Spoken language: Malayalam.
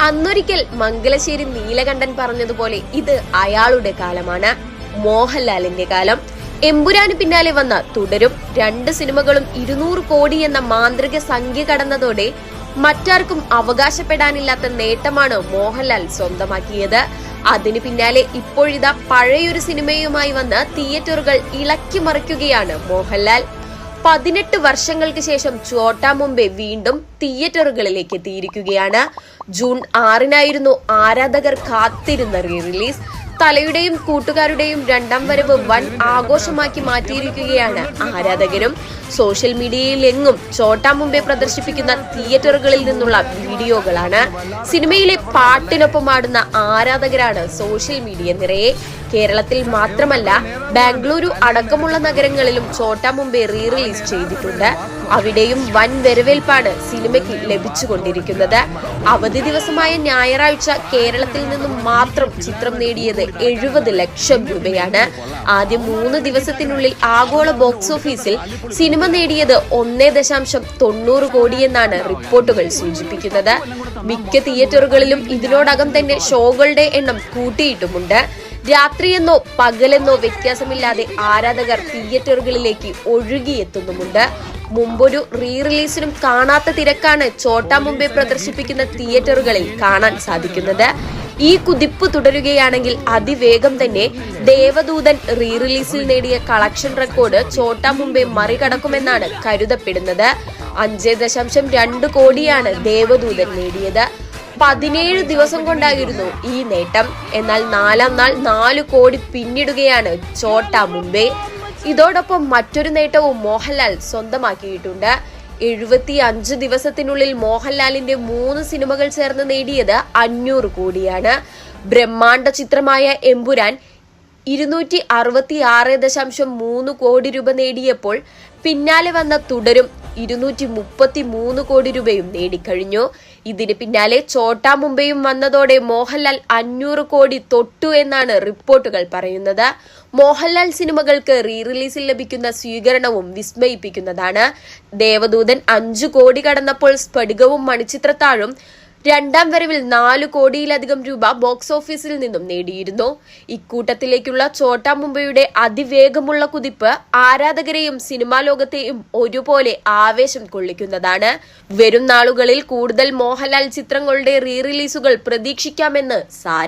അന്നൊരിക്കൽ മംഗലശ്ശേരി നീലകണ്ഠൻ പറഞ്ഞതുപോലെ ഇത് അയാളുടെ കാലമാണ്, മോഹൻലാലിന്റെ കാലം. എമ്പുരാന് പിന്നാലെ വന്ന തുടരും 2 സിനിമകളും 200 കോടി എന്ന മാന്ത്രിക സംഖ്യ കടന്നതോടെ മറ്റാർക്കും അവകാശപ്പെടാനില്ലാത്ത നേട്ടമാണ് മോഹൻലാൽ സ്വന്തമാക്കിയത്. അതിനു പിന്നാലെ ഇപ്പോഴിതാ പഴയൊരു സിനിമയുമായി വന്ന് തിയേറ്ററുകൾ ഇളക്കി മറിക്കുകയാണ് മോഹൻലാൽ. 18 വർഷങ്ങൾക്ക് ശേഷം ചോട്ടാ മുംബൈ വീണ്ടും തിയേറ്ററുകളിലേക്ക് എത്തിയിരിക്കുകയാണ്. ജൂൺ 6-നായിരുന്നു ആരാധകർ കാത്തിരുന്ന റീ റിലീസ്. തലയുടെയും കൂട്ടുകാരുടെയും 2ാം വരവ് വൻ ആഘോഷമാക്കി മാറ്റിയിരിക്കുകയാണ് ആരാധകരും. സോഷ്യൽ മീഡിയയിലെങ്ങും ചോട്ടാ മുംബൈ പ്രദർശിപ്പിക്കുന്ന തിയേറ്ററുകളിൽ നിന്നുള്ള വീഡിയോകളാണ്. സിനിമയിലെ പാട്ടിനൊപ്പം ആടുന്ന ആരാധകരാണ് സോഷ്യൽ മീഡിയ നിറയെ. കേരളത്തിൽ മാത്രമല്ല, ബാംഗ്ലൂരു അടക്കമുള്ള നഗരങ്ങളിലും ചോട്ടാ മുംബൈ റീ റിലീസ് ചെയ്തിട്ടുണ്ട്. അവിടെയും വൻ വരവേൽപ്പാണ് സിനിമയ്ക്ക് ലഭിച്ചുകൊണ്ടിരിക്കുന്നത്. അവധി ദിവസമായ ഞായറാഴ്ച കേരളത്തിൽ നിന്നും മാത്രം ചിത്രം നേടിയത് 70 ലക്ഷം രൂപയാണ്. ആദ്യ 3 ദിവസത്തിനുള്ളിൽ ആഗോള ബോക്സ് ഓഫീസിൽ സിനിമ നേടിയത് 1.90 കോടിയെന്നാണ് റിപ്പോർട്ടുകൾ സൂചിപ്പിക്കുന്നത്. മിക്ക തിയേറ്ററുകളിലും ഇതിനോടകം തന്നെ ഷോകളുടെ എണ്ണം കൂട്ടിയിട്ടുമുണ്ട്. രാത്രിയെന്നോ പകലെന്നോ വ്യത്യാസമില്ലാതെ ആരാധകർ തിയേറ്ററുകളിലേക്ക് ഒഴുകിയെത്തുന്നുമുണ്ട്. മുമ്പൊരു റീ റിലീസിനും കാണാത്ത തിരക്കാണ് ചോട്ടാ മുംബൈ പ്രദർശിപ്പിക്കുന്ന തിയേറ്ററുകളിൽ കാണാൻ സാധിക്കുന്നത്. ഈ കുതിപ്പ് തുടരുകയാണെങ്കിൽ അതിവേഗം തന്നെ ദേവദൂതൻ റീ റിലീസിൽ നേടിയ കളക്ഷൻ റെക്കോർഡ് ചോട്ടാ മുംബൈ മറികടക്കുമെന്നാണ് കരുതപ്പെടുന്നത്. 5.2 കോടിയാണ് ദേവദൂതൻ നേടിയത്. 17 ദിവസം കൊണ്ടായിരുന്നു ഈ നേട്ടം. എന്നാൽ 4-ാം നാൾ 4 കോടി പിന്നിടുകയാണ് ചോട്ടാ മുംബൈ. ഇതോടൊപ്പം മറ്റൊരു നേട്ടവും മോഹൻലാൽ സ്വന്തമാക്കിയിട്ടുണ്ട്. 75 ദിവസത്തിനുള്ളിൽ മോഹൻലാലിന്റെ 3 സിനിമകൾ ചേർന്ന് നേടിയത് 500 കോടിയാണ്. ബ്രഹ്മാണ്ഡ ചിത്രമായ എമ്പുരാൻ 266.3 കോടി രൂപ നേടിയപ്പോൾ പിന്നാലെ വന്ന തുടരും 233 കോടി രൂപയും നേടിക്കഴിഞ്ഞു. ഇതിന് പിന്നാലെ ചോട്ടാ മുംബൈയും വന്നതോടെ മോഹൻലാൽ 500 കോടി തൊട്ടു എന്നാണ് റിപ്പോർട്ടുകൾ പറയുന്നത്. മോഹൻലാൽ സിനിമകൾക്ക് റീ റിലീസിൽ ലഭിക്കുന്ന സ്വീകരണവും വിസ്മയിപ്പിക്കുന്നതാണ്. ദേവദൂതൻ 5 കോടി കടന്നപ്പോൾ സ്ഫടികവും മണിച്ചിത്രത്താഴും 2ാം വരവിൽ 4 കോടിയിലധികം രൂപ ബോക്സ് ഓഫീസിൽ നിന്നും നേടിയിരുന്നു. ഇക്കൂട്ടത്തിലേക്കുള്ള ചോട്ടാ മുംബൈയുടെ അതിവേഗമുള്ള കുതിപ്പ് ആരാധകരെയും സിനിമാ ലോകത്തെയും ഒരുപോലെ ആവേശം കൊള്ളിക്കുന്നതാണ്. വരും നാളുകളിൽ കൂടുതൽ മോഹൻലാൽ ചിത്രങ്ങളുടെ റീ റിലീസുകൾ പ്രതീക്ഷിക്കാമെന്ന് സാരം.